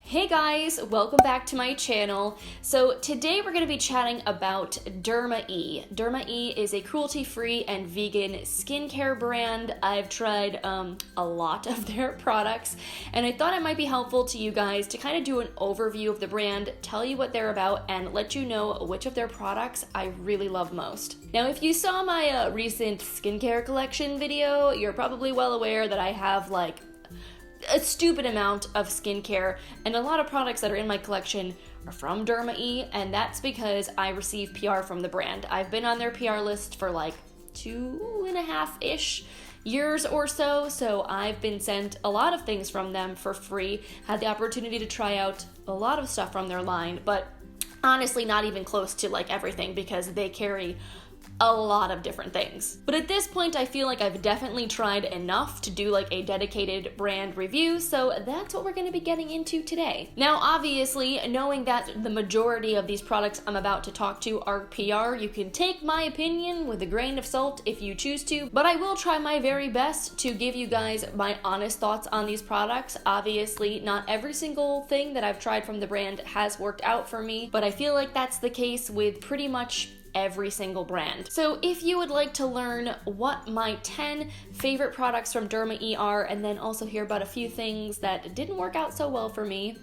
Hey guys, welcome back to my channel. So today we're going to be chatting about Derma E. Derma E is a cruelty-free and vegan skincare brand. I've tried a lot of their products, and I thought it might be helpful to you guys to kind of do an overview of the brand, tell you what they're about, and let you know which of their products I really love most. Now, if you saw my recent skincare collection video, you're probably well aware that I have like a stupid amount of skincare, and a lot of products that are in my collection are from Derma E, and that's because I receive PR from the brand. I've been on their PR list for like 2.5-ish years or so I've been sent a lot of things from them for free, had the opportunity to try out a lot of stuff from their line, but honestly not even close to like everything because they carry a lot of different things. But at this point, I feel like I've definitely tried enough to do like a dedicated brand review, so that's what we're going to be getting into today. Now, obviously, knowing that the majority of these products I'm about to talk to are PR, you can take my opinion with a grain of salt if you choose to, but I will try my very best to give you guys my honest thoughts on these products. Obviously, not every single thing that I've tried from the brand has worked out for me, but I feel like that's the case with pretty much every single brand. So if you would like to learn what my 10 favorite products from Derma E are, and then also hear about a few things that didn't work out so well for me,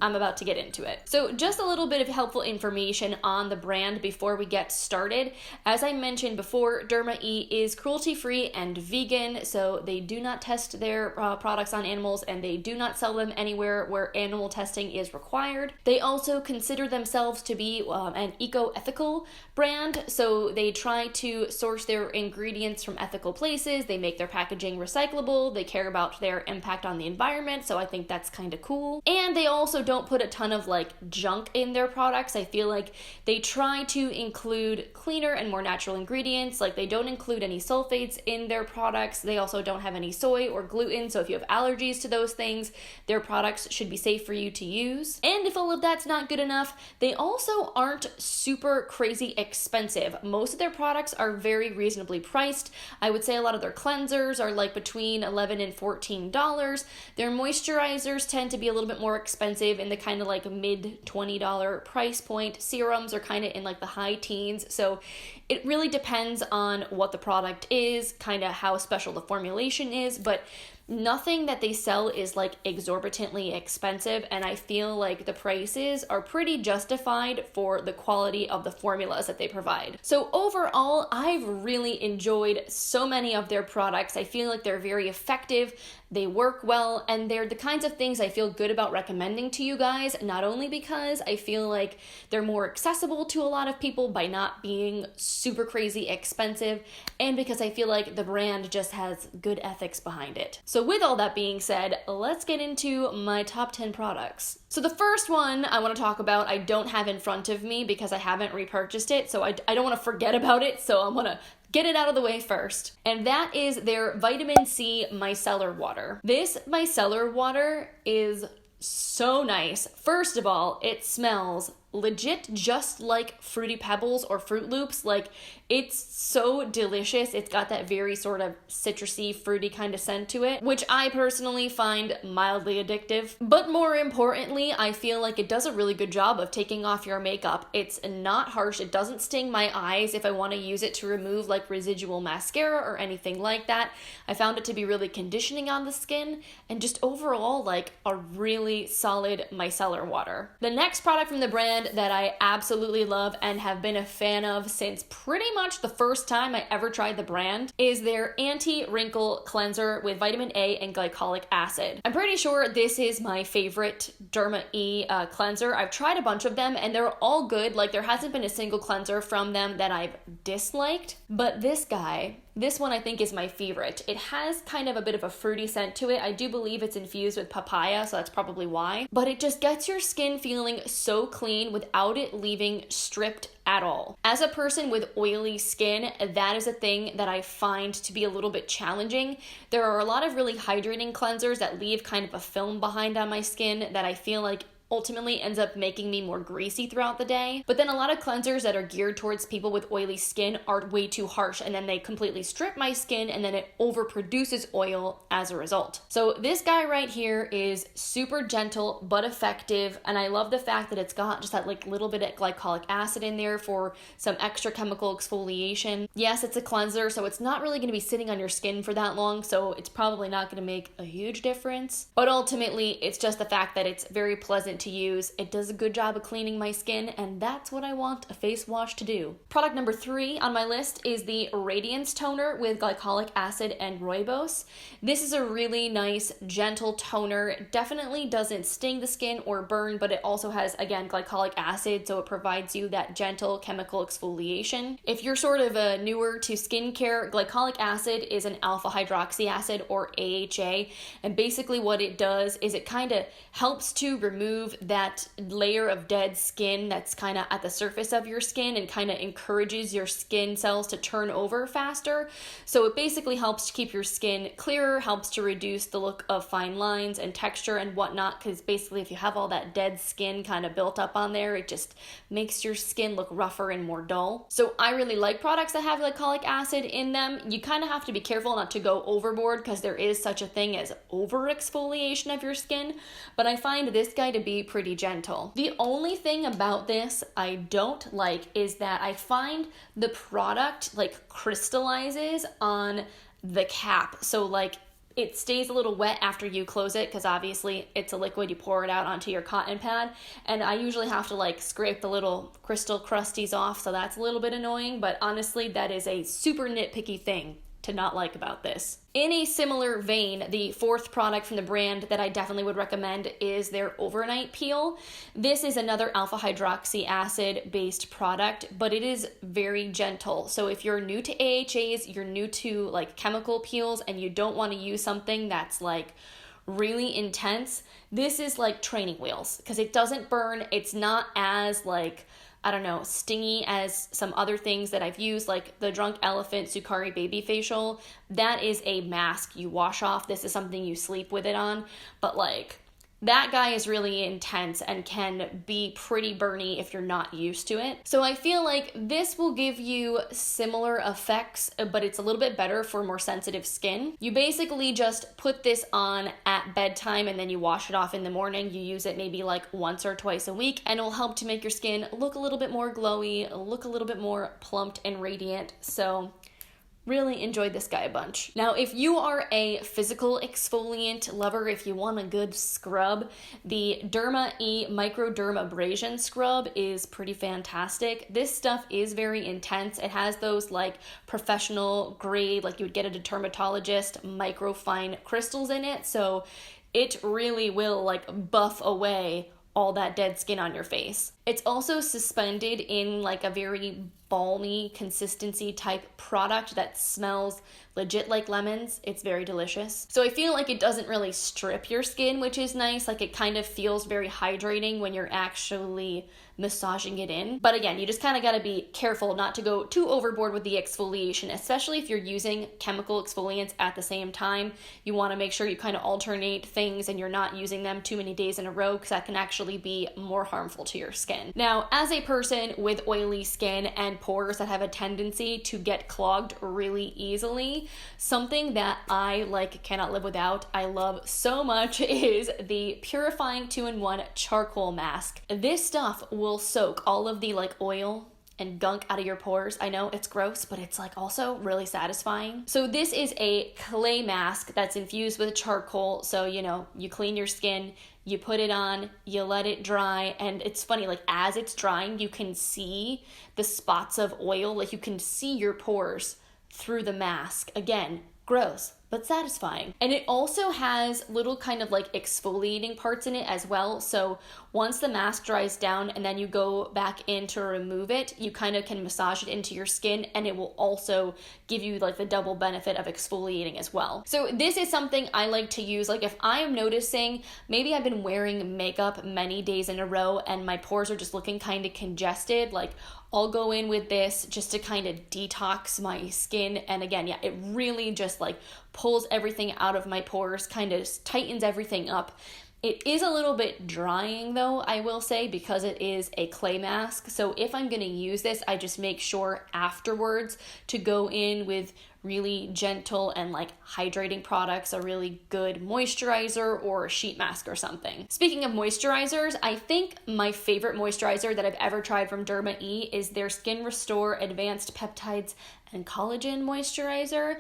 I'm about to get into it. So just a little bit of helpful information on the brand before we get started. As I mentioned before, Derma E is cruelty-free and vegan, so they do not test their products on animals, and they do not sell them anywhere where animal testing is required. They also consider themselves to be an eco-ethical brand, so they try to source their ingredients from ethical places. They make their packaging recyclable. They care about their impact on the environment, so I think that's kind of cool. And they also don't put a ton of like junk in their products. I feel like they try to include cleaner and more natural ingredients. Like they don't include any sulfates in their products. They also don't have any soy or gluten, so if you have allergies to those things, their products should be safe for you to use. And if all of that's not good enough, they also aren't super crazy expensive. Most of their products are very reasonably priced. I would say a lot of their cleansers are like between $11 and $14. Their moisturizers tend to be a little bit more expensive in the kind of like mid $20 price point. Serums are kind of in like the high teens. So it really depends on what the product is, kind of how special the formulation is, but nothing that they sell is like exorbitantly expensive, and I feel like the prices are pretty justified for the quality of the formulas that they provide. So overall, I've really enjoyed so many of their products. I feel like they're very effective, they work well, and they're the kinds of things I feel good about recommending to you guys, not only because I feel like they're more accessible to a lot of people by not being super crazy expensive, and because I feel like the brand just has good ethics behind it. So with all that being said, let's get into my top 10 products. So the first one I want to talk about, I don't have in front of me because I haven't repurchased it, so I don't want to forget about it, so I'm gonna get it out of the way first. And that is their Vitamin C micellar water. This micellar water is so nice. First of all, it smells legit just like Fruity Pebbles or Fruit Loops. Like, it's so delicious. It's got that very sort of citrusy, fruity kind of scent to it, which I personally find mildly addictive. But more importantly, I feel like it does a really good job of taking off your makeup. It's not harsh. It doesn't sting my eyes if I want to use it to remove like residual mascara or anything like that. I found it to be really conditioning on the skin, and just overall like a really solid micellar water. The next product from the brand that I absolutely love and have been a fan of since pretty much the first time I ever tried the brand is their anti-wrinkle cleanser with vitamin A and glycolic acid. I'm pretty sure this is my favorite Derma E cleanser. I've tried a bunch of them and they're all good. Like, there hasn't been a single cleanser from them that I've disliked, but this one I think is my favorite. It has kind of a bit of a fruity scent to it. I do believe it's infused with papaya, so that's probably why. But it just gets your skin feeling so clean without it leaving stripped at all. As a person with oily skin, that is a thing that I find to be a little bit challenging. There are a lot of really hydrating cleansers that leave kind of a film behind on my skin that I feel like ultimately ends up making me more greasy throughout the day. But then a lot of cleansers that are geared towards people with oily skin are way too harsh, and then they completely strip my skin, and then it overproduces oil as a result. So this guy right here is super gentle but effective, and I love the fact that it's got just that like little bit of glycolic acid in there for some extra chemical exfoliation. Yes, it's a cleanser, so it's not really going to be sitting on your skin for that long, so it's probably not going to make a huge difference. But ultimately, it's just the fact that it's very pleasant to use. It does a good job of cleaning my skin, and that's what I want a face wash to do. Product number 3 on my list is the Radiance Toner with glycolic acid and rooibos. This is a really nice, gentle toner. It definitely doesn't sting the skin or burn, but it also has, again, glycolic acid, so it provides you that gentle chemical exfoliation. If you're sort of newer to skincare, glycolic acid is an alpha hydroxy acid, or AHA, and basically what it does is it kind of helps to remove that layer of dead skin that's kind of at the surface of your skin and kind of encourages your skin cells to turn over faster. So it basically helps to keep your skin clearer, helps to reduce the look of fine lines and texture and whatnot, because basically if you have all that dead skin kind of built up on there, it just makes your skin look rougher and more dull. So I really like products that have glycolic acid in them. You kind of have to be careful not to go overboard, because there is such a thing as over exfoliation of your skin, but I find this guy to be pretty gentle. The only thing about this I don't like is that I find the product like crystallizes on the cap. So like it stays a little wet after you close it, because obviously it's a liquid, you pour it out onto your cotton pad, and I usually have to like scrape the little crystal crusties off, so that's a little bit annoying, but honestly that is a super nitpicky thing to not like about this. In a similar vein, the 4th product from the brand that I definitely would recommend is their Overnight Peel. This is another alpha hydroxy acid based product, but it is very gentle. So if you're new to AHAs, you're new to like chemical peels, and you don't want to use something that's like really intense, this is like training wheels, because it doesn't burn. It's not as like, I don't know, stingy as some other things that I've used, like the Drunk Elephant Sukari Baby Facial. That is a mask you wash off. This is something you sleep with it on. But like, that guy is really intense and can be pretty burny if you're not used to it. So I feel like this will give you similar effects, but it's a little bit better for more sensitive skin. You basically just put this on at bedtime, and then you wash it off in the morning. You use it maybe like once or twice a week, and it'll help to make your skin look a little bit more glowy, look a little bit more plumped and radiant. So really enjoyed this guy a bunch. Now, if you are a physical exfoliant lover, if you want a good scrub, the Derma E Microdermabrasion Scrub is pretty fantastic. This stuff is very intense. It has those like professional grade, like you would get at a dermatologist, microfine crystals in it. So it really will like buff away all that dead skin on your face. It's also suspended in like a very balmy consistency type product that smells legit like lemons. It's very delicious. So I feel like it doesn't really strip your skin, which is nice. Like it kind of feels very hydrating when you're actually massaging it in. But again, you just kind of got to be careful not to go too overboard with the exfoliation, especially if you're using chemical exfoliants at the same time. You want to make sure you kind of alternate things and you're not using them too many days in a row, because that can actually be more harmful to your skin. Now, as a person with oily skin and pores that have a tendency to get clogged really easily, something that I like cannot live without, I love so much, is the Purifying 2-in-1 Charcoal Mask. This stuff will soak all of the like oil and gunk out of your pores. I know it's gross, but it's like also really satisfying. So this is a clay mask that's infused with charcoal. So, you know, you clean your skin, you put it on, you let it dry, and it's funny, like as it's drying, you can see the spots of oil, like you can see your pores through the mask. Again, gross, but satisfying. And it also has little kind of like exfoliating parts in it as well. So once the mask dries down and then you go back in to remove it, you kind of can massage it into your skin, and it will also give you like the double benefit of exfoliating as well. So this is something I like to use. Like if I am noticing maybe I've been wearing makeup many days in a row and my pores are just looking kind of congested, like I'll go in with this just to kind of detox my skin. And again, yeah, it really just like pulls everything out of my pores, kind of tightens everything up. It is a little bit drying though, I will say, because it is a clay mask. So if I'm going to use this, I just make sure afterwards to go in with really gentle and like hydrating products, a really good moisturizer or a sheet mask or something. Speaking of moisturizers, I think my favorite moisturizer that I've ever tried from Derma E is their Skin Restore Advanced Peptides and Collagen Moisturizer.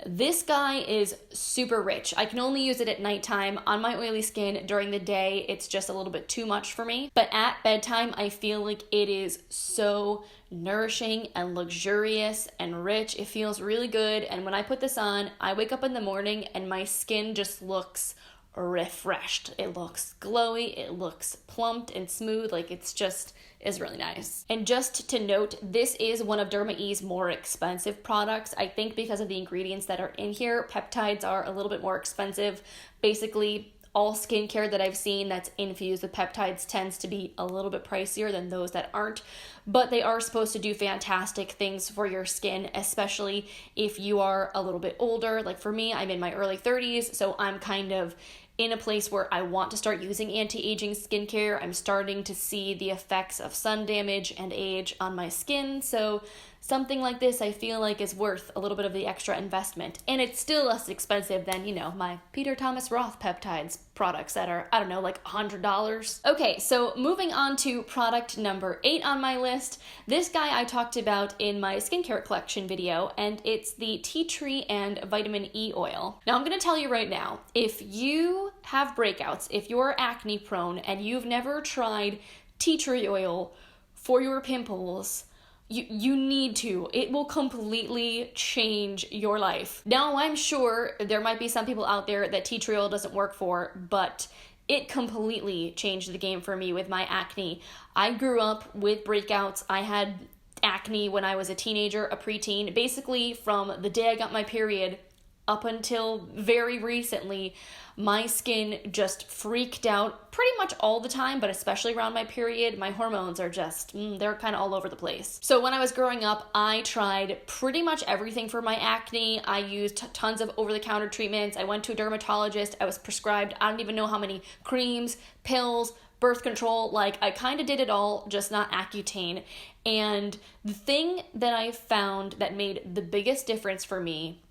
This guy is super rich. I can only use it at nighttime. On my oily skin during the day, it's just a little bit too much for me. But at bedtime, I feel like it is so nourishing and luxurious and rich. It feels really good. And when I put this on, I wake up in the morning and my skin just looks refreshed. It looks glowy, it looks plumped and smooth, like is really nice. And just to note, this is one of Derma E's more expensive products. I think because of the ingredients that are in here, peptides are a little bit more expensive. Basically, all skincare that I've seen that's infused with peptides tends to be a little bit pricier than those that aren't, but they are supposed to do fantastic things for your skin, especially if you are a little bit older. Like for me, I'm in my early 30s, so I'm kind of in a place where I want to start using anti-aging skincare. I'm starting to see the effects of sun damage and age on my skin, so something like this I feel like is worth a little bit of the extra investment. And it's still less expensive than, my Peter Thomas Roth peptides products that are, I don't know, like $100. Okay, so moving on to product number 8 on my list. This guy I talked about in my skincare collection video, and it's the tea tree and vitamin E oil. Now I'm gonna tell you right now, if you have breakouts, if you're acne prone and you've never tried tea tree oil for your pimples, you need to. It will completely change your life. Now, I'm sure there might be some people out there that tea tree oil doesn't work for, but it completely changed the game for me with my acne. I grew up with breakouts. I had acne when I was a teenager, a preteen. Basically, from the day I got my period up until very recently, my skin just freaked out pretty much all the time, but especially around my period. My hormones are just, they're kind of all over the place. So when I was growing up, I tried pretty much everything for my acne. I used tons of over-the-counter treatments. I went to a dermatologist. I was prescribed, I don't even know how many creams, pills, birth control. Like, I kind of did it all, just not Accutane. And the thing that I found that made the biggest difference for me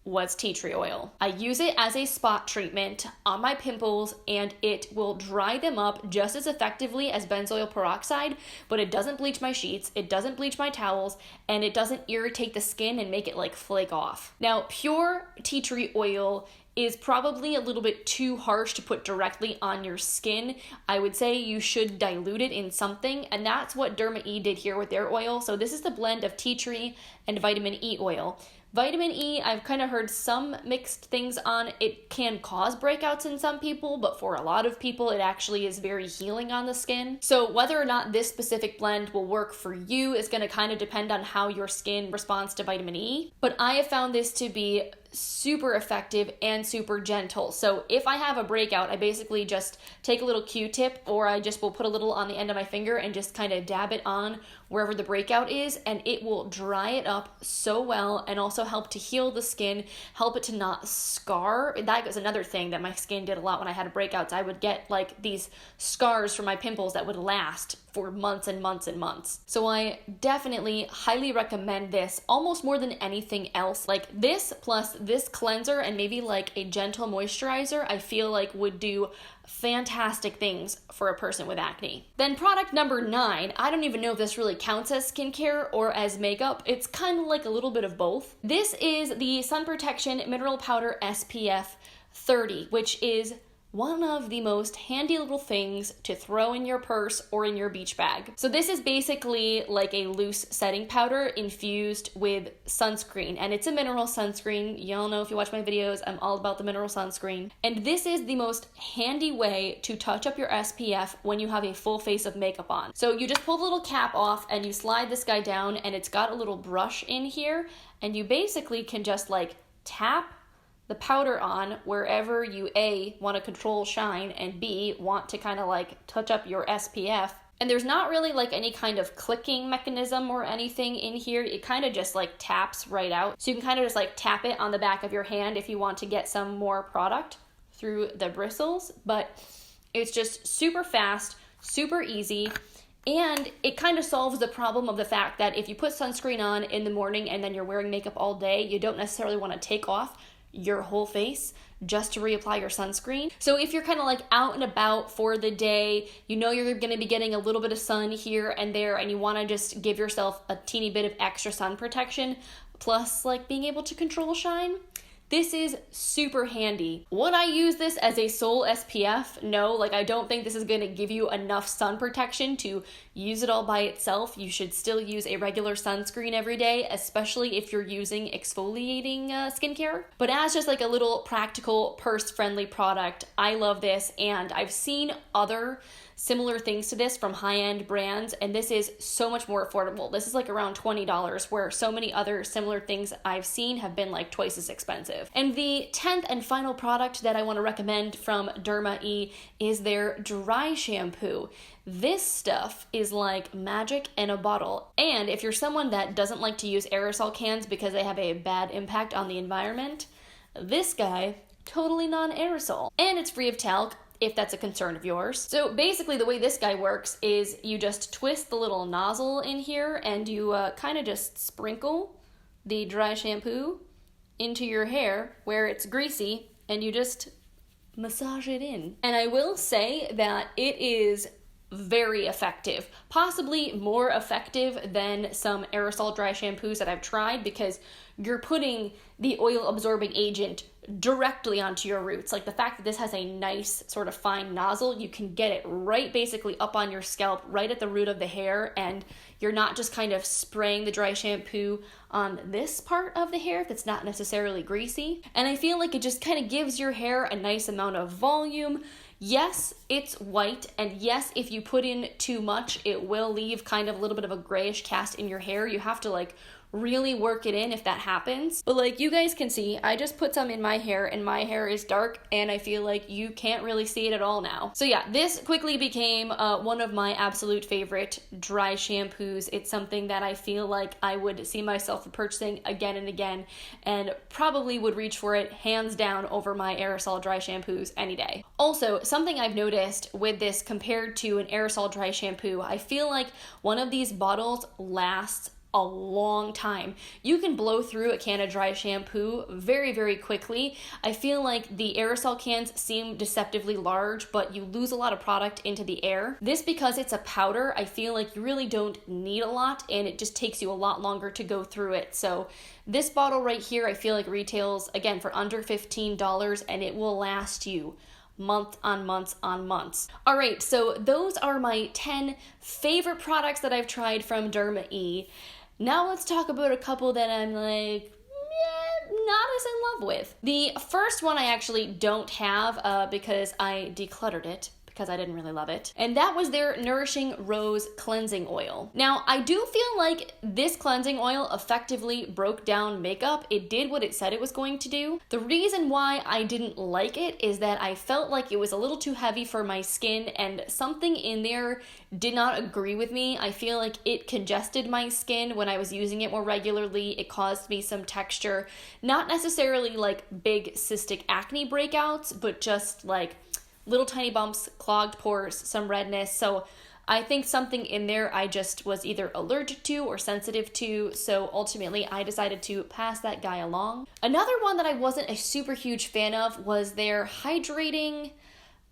was tea tree oil. I use it as a spot treatment on my pimples, and it will dry them up just as effectively as benzoyl peroxide, but it doesn't bleach my sheets, it doesn't bleach my towels, and it doesn't irritate the skin and make it like flake off. Now, pure tea tree oil is probably a little bit too harsh to put directly on your skin. I would say you should dilute it in something, and that's what Derma E did here with their oil. So this is the blend of tea tree and vitamin E oil. Vitamin E, I've kind of heard some mixed things on. It can cause breakouts in some people, but for a lot of people, it actually is very healing on the skin. So whether or not this specific blend will work for you is going to kind of depend on how your skin responds to vitamin E. But I have found this to be super effective and super gentle. So if I have a breakout, I basically just take a little Q-tip, or I just will put a little on the end of my finger and just kind of dab it on wherever the breakout is, and it will dry it up so well and also help to heal the skin, help it to not scar. That was another thing that my skin did a lot when I had breakouts. I would get like these scars from my pimples that would last for months and months and months. So I definitely highly recommend this almost more than anything else. Like this plus this cleanser and maybe like a gentle moisturizer, I feel like would do fantastic things for a person with acne. Then product number 9, I don't even know if this really counts as skincare or as makeup. It's kind of like a little bit of both. This is the Sun Protection Mineral Powder SPF 30, which is one of the most handy little things to throw in your purse or in your beach bag. So this is basically like a loose setting powder infused with sunscreen, and it's a mineral sunscreen. Y'all know if you watch my videos, I'm all about the mineral sunscreen. And this is the most handy way to touch up your SPF when you have a full face of makeup on. So you just pull the little cap off and you slide this guy down, and it's got a little brush in here, and you basically can just like tap the powder on wherever you A, want to control shine, and B, want to kind of like touch up your SPF. And there's not really like any kind of clicking mechanism or anything in here. It kind of just like taps right out. So you can kind of just like tap it on the back of your hand if you want to get some more product through the bristles. But It's just super fast, super easy, and it kind of solves the problem of the fact that if you put sunscreen on in the morning and then you're wearing makeup all day, you don't necessarily want to take off your whole face just to reapply your sunscreen. So if you're kind of like out and about for the day, you know you're going to be getting a little bit of sun here and there, and you want to just give yourself a teeny bit of extra sun protection, plus like being able to control shine, this is super handy. Would I use this as a sole SPF? No, like I don't think this is gonna give you enough sun protection to use it all by itself. You should still use a regular sunscreen every day, especially if you're using exfoliating skincare. But as just like a little practical, purse-friendly product, I love this, and I've seen other similar things to this from high-end brands, and this is so much more affordable. This is like around $20, where so many other similar things I've seen have been like twice as expensive. And the 10th and final product that I want to recommend from Derma E is their dry shampoo. This stuff is like magic in a bottle, and if you're someone that doesn't like to use aerosol cans because they have a bad impact on the environment, this guy, totally non-aerosol. And it's free of talc, if that's a concern of yours. So basically the way this guy works is you just twist the little nozzle in here and you kind of just sprinkle the dry shampoo into your hair where it's greasy, and you just massage it in. And I will say that it is very effective, possibly more effective than some aerosol dry shampoos that I've tried, because you're putting the oil absorbing agent directly onto your roots. Like the fact that this has a nice sort of fine nozzle, you can get it right basically up on your scalp, right at the root of the hair, and you're not just kind of spraying the dry shampoo on this part of the hair that's not necessarily greasy. And I feel like it just kind of gives your hair a nice amount of volume. Yes, it's white, and yes, if you put in too much, it will leave kind of a little bit of a grayish cast in your hair. You have to like really work it in if that happens. But like you guys can see, I just put some in my hair, and my hair is dark, and I feel like you can't really see it at all now. So yeah, this quickly became one of my absolute favorite dry shampoos. It's something that I feel like I would see myself purchasing again and again, and probably would reach for it hands down over my aerosol dry shampoos any day. Also, something I've noticed with this compared to an aerosol dry shampoo, I feel like one of these bottles lasts a long time. You can blow through a can of dry shampoo very, very quickly. I feel like the aerosol cans seem deceptively large, but you lose a lot of product into the air. This, because it's a powder, I feel like you really don't need a lot, and it just takes you a lot longer to go through it. So this bottle right here, I feel like retails, again, for under $15, and it will last you months on months on months. All right, so those are my 10 favorite products that I've tried from Derma E. Now let's talk about a couple that I'm like, not as in love with. The first one I actually don't have because I decluttered it, because I didn't really love it. And that was their Nourishing Rose Cleansing Oil. Now, I do feel like this cleansing oil effectively broke down makeup. It did what it said it was going to do. The reason why I didn't like it is that I felt like it was a little too heavy for my skin, and something in there did not agree with me. I feel like it congested my skin when I was using it more regularly. It caused me some texture, not necessarily like big cystic acne breakouts, but just like little tiny bumps, clogged pores, some redness. So I think something in there I just was either allergic to or sensitive to, so ultimately I decided to pass that guy along. Another one that I wasn't a super huge fan of was their hydrating,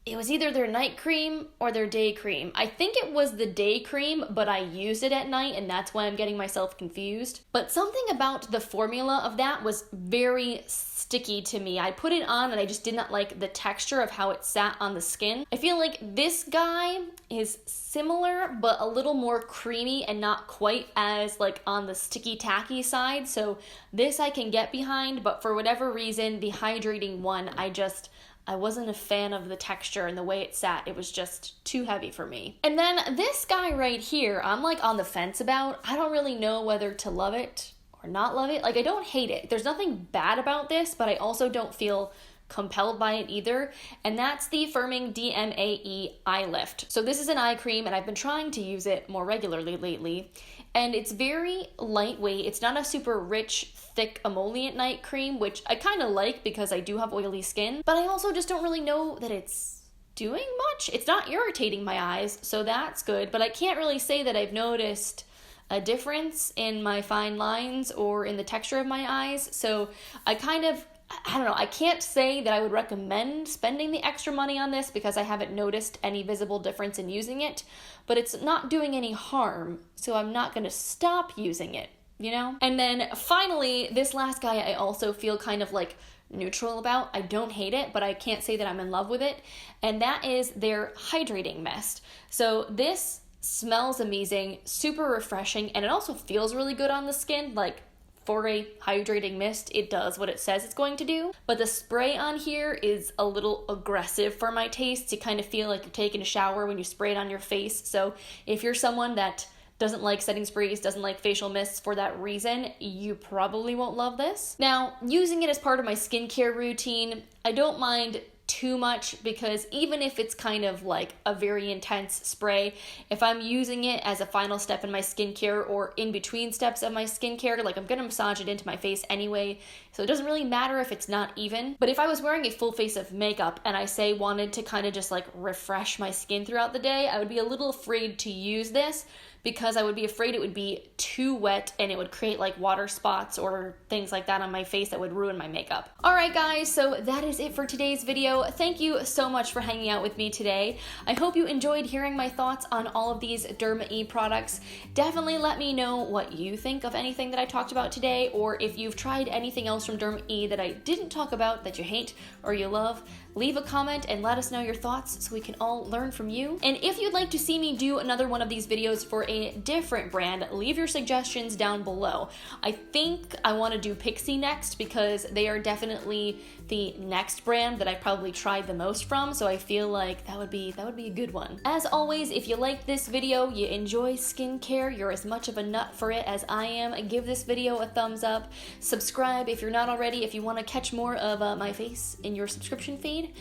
it was either their night cream or their day cream. I think it was the day cream, but I used it at night, and that's why I'm getting myself confused. But something about the formula of that was very sticky to me. I put it on and I just did not like the texture of how it sat on the skin. I feel like this guy is similar, but a little more creamy and not quite as like on the sticky tacky side. So this I can get behind, but for whatever reason, the hydrating one, I wasn't a fan of the texture and the way it sat. It was just too heavy for me. And then this guy right here, I'm like on the fence about. I don't really know whether to love it or not love it. Like, I don't hate it. There's nothing bad about this, but I also don't feel compelled by it either. And that's the Firming Derma E Eye Lift. So this is an eye cream, and I've been trying to use it more regularly lately. And it's very lightweight. It's not a super rich, thick emollient night cream, which I kind of like because I do have oily skin. But I also just don't really know that it's doing much. It's not irritating my eyes, so that's good, but I can't really say that I've noticed a difference in my fine lines or in the texture of my eyes. So I don't know, I can't say that I would recommend spending the extra money on this because I haven't noticed any visible difference in using it, but it's not doing any harm, so I'm not gonna stop using it, you know? And then finally, this last guy I also feel kind of like neutral about. I don't hate it, but I can't say that I'm in love with it, and that is their hydrating mist. So this smells amazing, super refreshing, and it also feels really good on the skin. Like, for a hydrating mist, it does what it says it's going to do. But the spray on here is a little aggressive for my taste. You kind of feel like you're taking a shower when you spray it on your face. So if you're someone that doesn't like setting sprays, doesn't like facial mists for that reason, you probably won't love this. Now, using it as part of my skincare routine, I don't mind too much, because even if it's kind of like a very intense spray, if I'm using it as a final step in my skincare or in between steps of my skincare, like I'm gonna massage it into my face anyway, so it doesn't really matter if it's not even. But if I was wearing a full face of makeup and I say wanted to kind of just like refresh my skin throughout the day, I would be a little afraid to use this, because I would be afraid it would be too wet and it would create like water spots or things like that on my face that would ruin my makeup. Alright guys, so that is it for today's video. Thank you so much for hanging out with me today. I hope you enjoyed hearing my thoughts on all of these Derma E products. Definitely let me know what you think of anything that I talked about today, or if you've tried anything else from Derma E that I didn't talk about that you hate or you love. Leave a comment and let us know your thoughts so we can all learn from you. And if you'd like to see me do another one of these videos for a different brand, leave your suggestions down below. I think I want to do Pixie next, because they are definitely the next brand that I've probably tried the most from, so I feel like that would be a good one. As always, if you like this video, you enjoy skincare, you're as much of a nut for it as I am, give this video a thumbs up, subscribe if you're not already, if you want to catch more of my face in your subscription feed.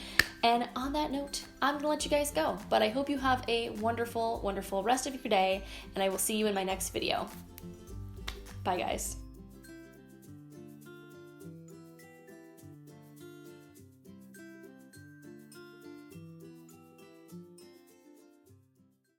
And on that note, I'm gonna let you guys go, but I hope you have a wonderful, wonderful rest of your day, and I will see you in my next video. Bye guys.